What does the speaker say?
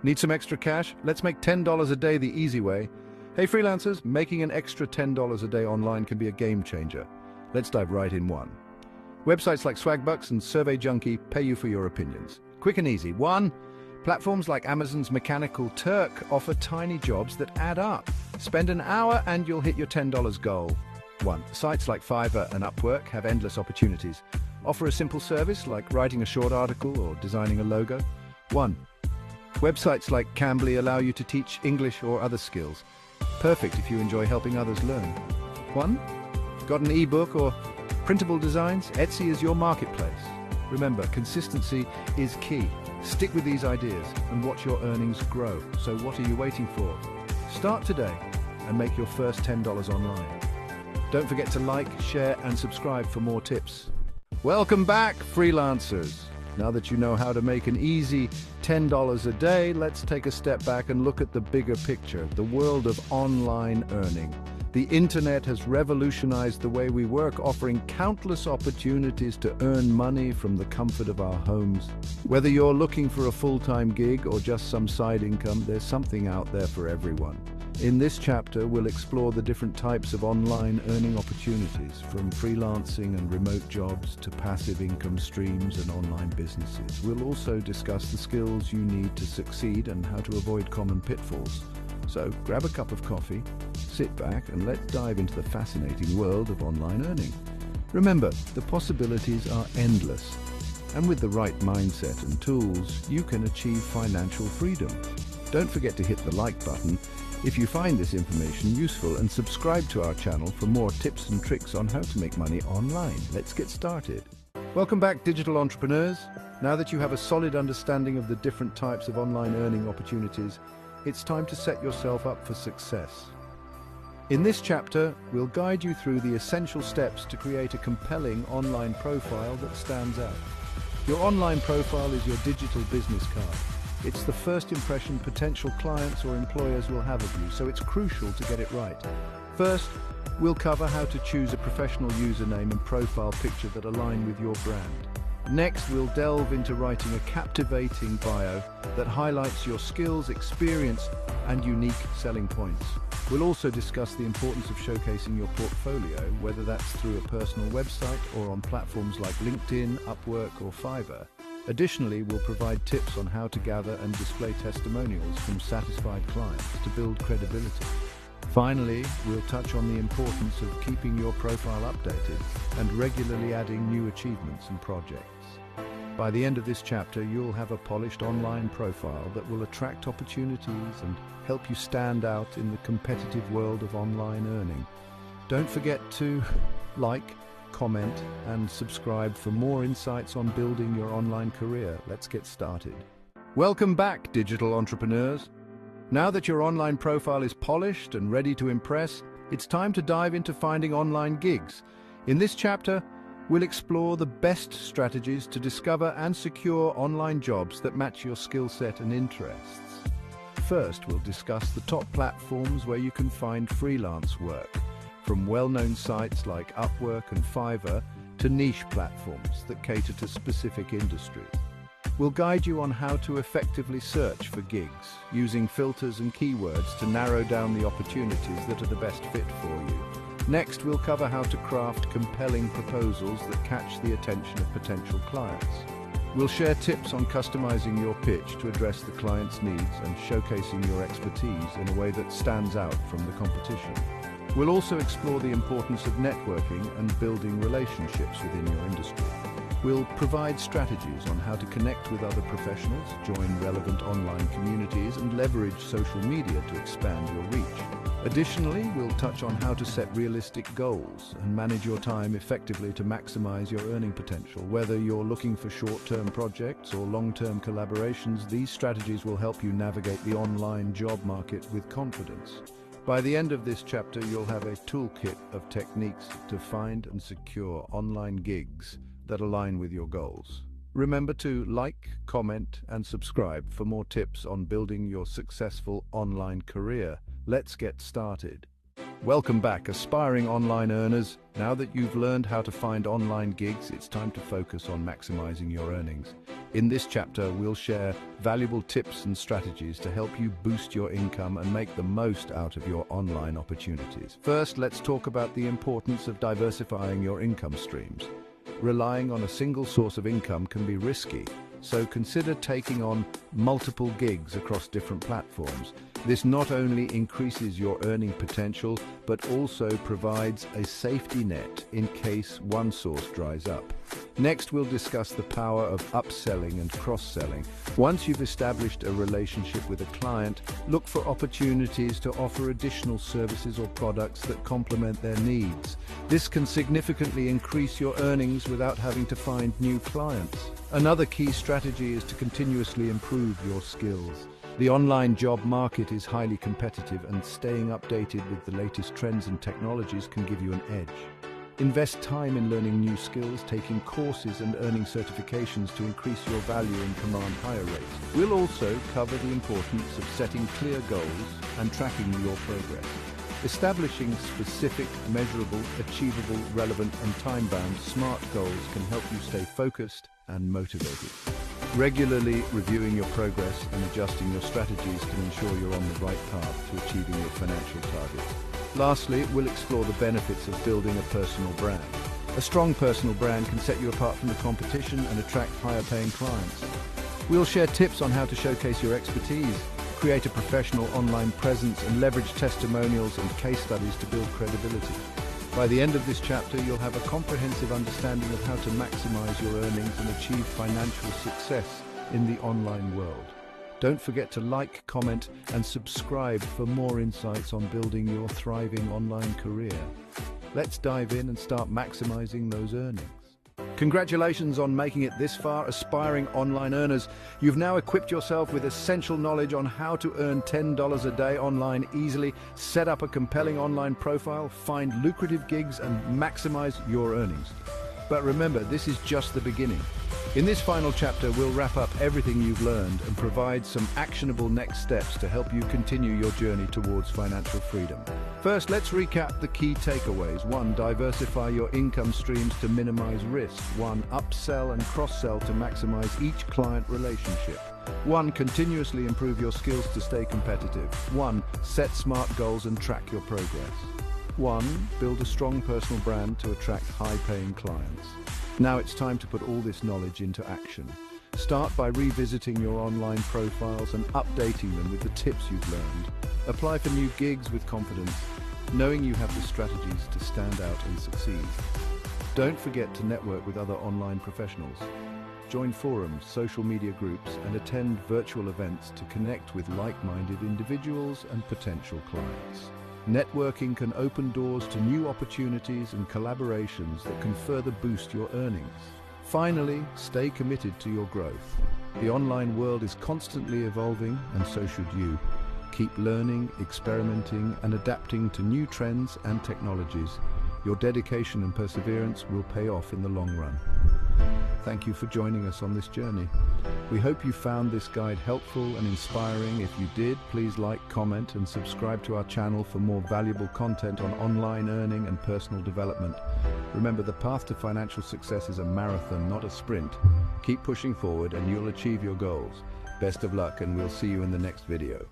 Need some extra cash? Let's make $10 a day the easy way. Hey freelancers, making an extra $10 a day online can be a game changer. Let's dive right in one. Websites like Swagbucks and Survey Junkie pay you for your opinions. Quick and easy. 1. Platforms like Amazon's Mechanical Turk offer tiny jobs that add up. Spend an hour and you'll hit your $10 goal. 1. Sites like Fiverr and Upwork have endless opportunities. Offer a simple service like writing a short article or designing a logo. 1. Websites like Cambly allow you to teach English or other skills. Perfect if you enjoy helping others learn. 1. Got an ebook or printable designs? Etsy is your marketplace. Remember, consistency is key. Stick with these ideas and watch your earnings grow. So what are you waiting for? Start today and make your first $10 online. Don't forget to like, share, and subscribe for more tips. Welcome back, freelancers. Now that you know how to make an easy $10 a day, let's take a step back and look at the bigger picture, the world of online earning. The internet has revolutionized the way we work, offering countless opportunities to earn money from the comfort of our homes. Whether you're looking for a full-time gig or just some side income, there's something out there for everyone. In this chapter, we'll explore the different types of online earning opportunities, from freelancing and remote jobs to passive income streams and online businesses. We'll also discuss the skills you need to succeed and how to avoid common pitfalls. So grab a cup of coffee, sit back, and let's dive into the fascinating world of online earning. Remember, the possibilities are endless, and with the right mindset and tools, you can achieve financial freedom. Don't forget to hit the like button if you find this information useful, and subscribe to our channel for more tips and tricks on how to make money online. Let's get started. Welcome back, digital entrepreneurs. Now that you have a solid understanding of the different types of online earning opportunities, it's time to set yourself up for success. In this chapter, we'll guide you through the essential steps to create a compelling online profile that stands out. Your online profile is your digital business card. It's the first impression potential clients or employers will have of you, so it's crucial to get it right. First, we'll cover how to choose a professional username and profile picture that align with your brand. Next, we'll delve into writing a captivating bio that highlights your skills, experience, and unique selling points. We'll also discuss the importance of showcasing your portfolio, whether that's through a personal website or on platforms like LinkedIn, Upwork, or Fiverr. Additionally, we'll provide tips on how to gather and display testimonials from satisfied clients to build credibility. Finally, we'll touch on the importance of keeping your profile updated and regularly adding new achievements and projects. By the end of this chapter, you'll have a polished online profile that will attract opportunities and help you stand out in the competitive world of online earning. Don't forget to like, comment, and subscribe for more insights on building your online career. Let's get started. Welcome back, digital entrepreneurs. Now that your online profile is polished and ready to impress, it's time to dive into finding online gigs. In this chapter, we'll explore the best strategies to discover and secure online jobs that match your skill set and interests. First, we'll discuss the top platforms where you can find freelance work, from well-known sites like Upwork and Fiverr to niche platforms that cater to specific industries. We'll guide you on how to effectively search for gigs, using filters and keywords to narrow down the opportunities that are the best fit for you. Next, we'll cover how to craft compelling proposals that catch the attention of potential clients. We'll share tips on customizing your pitch to address the client's needs and showcasing your expertise in a way that stands out from the competition. We'll also explore the importance of networking and building relationships within your industry. We'll provide strategies on how to connect with other professionals, join relevant online communities, and leverage social media to expand your reach. Additionally, we'll touch on how to set realistic goals and manage your time effectively to maximize your earning potential. Whether you're looking for short-term projects or long-term collaborations, these strategies will help you navigate the online job market with confidence. By the end of this chapter, you'll have a toolkit of techniques to find and secure online gigs that align with your goals. Remember to like, comment, and subscribe for more tips on building your successful online career. Let's get started. Welcome back, aspiring online earners. Now that you've learned how to find online gigs, it's time to focus on maximizing your earnings. In this chapter, we'll share valuable tips and strategies to help you boost your income and make the most out of your online opportunities. First, let's talk about the importance of diversifying your income streams. Relying on a single source of income can be risky, so consider taking on multiple gigs across different platforms. This not only increases your earning potential, but also provides a safety net in case one source dries up. Next, we'll discuss the power of upselling and cross-selling. Once you've established a relationship with a client, look for opportunities to offer additional services or products that complement their needs. This can significantly increase your earnings without having to find new clients. Another key strategy is to continuously improve your skills. The online job market is highly competitive, and staying updated with the latest trends and technologies can give you an edge. Invest time in learning new skills, taking courses and earning certifications to increase your value and command higher rates. We'll also cover the importance of setting clear goals and tracking your progress. Establishing specific, measurable, achievable, relevant and time-bound SMART goals can help you stay focused and motivated. Regularly reviewing your progress and adjusting your strategies can ensure you're on the right path to achieving your financial targets. Lastly, we'll explore the benefits of building a personal brand. A strong personal brand can set you apart from the competition and attract higher-paying clients. We'll share tips on how to showcase your expertise, create a professional online presence, and leverage testimonials and case studies to build credibility. By the end of this chapter, you'll have a comprehensive understanding of how to maximize your earnings and achieve financial success in the online world. Don't forget to like, comment, and subscribe for more insights on building your thriving online career. Let's dive in and start maximizing those earnings. Congratulations on making it this far, aspiring online earners. You've now equipped yourself with essential knowledge on how to earn $10 a day online easily, set up a compelling online profile, find lucrative gigs, and maximize your earnings. But remember, this is just the beginning. In this final chapter, we'll wrap up everything you've learned and provide some actionable next steps to help you continue your journey towards financial freedom. First, let's recap the key takeaways. 1. Diversify your income streams to minimize risk. 1. Upsell and cross-sell to maximize each client relationship. 1. Continuously improve your skills to stay competitive. 1. Set SMART goals and track your progress. 1. Build a strong personal brand to attract high-paying clients. Now it's time to put all this knowledge into action. Start by revisiting your online profiles and updating them with the tips you've learned. Apply for new gigs with confidence, knowing you have the strategies to stand out and succeed. Don't forget to network with other online professionals. Join forums, social media groups, and attend virtual events to connect with like-minded individuals and potential clients. Networking can open doors to new opportunities and collaborations that can further boost your earnings. Finally, stay committed to your growth. The online world is constantly evolving, and so should you. Keep learning, experimenting, and adapting to new trends and technologies. Your dedication and perseverance will pay off in the long run. Thank you for joining us on this journey. We hope you found this guide helpful and inspiring. If you did, please like, comment, and subscribe to our channel for more valuable content on online earning and personal development. Remember, the path to financial success is a marathon, not a sprint. Keep pushing forward and you'll achieve your goals. Best of luck, and we'll see you in the next video.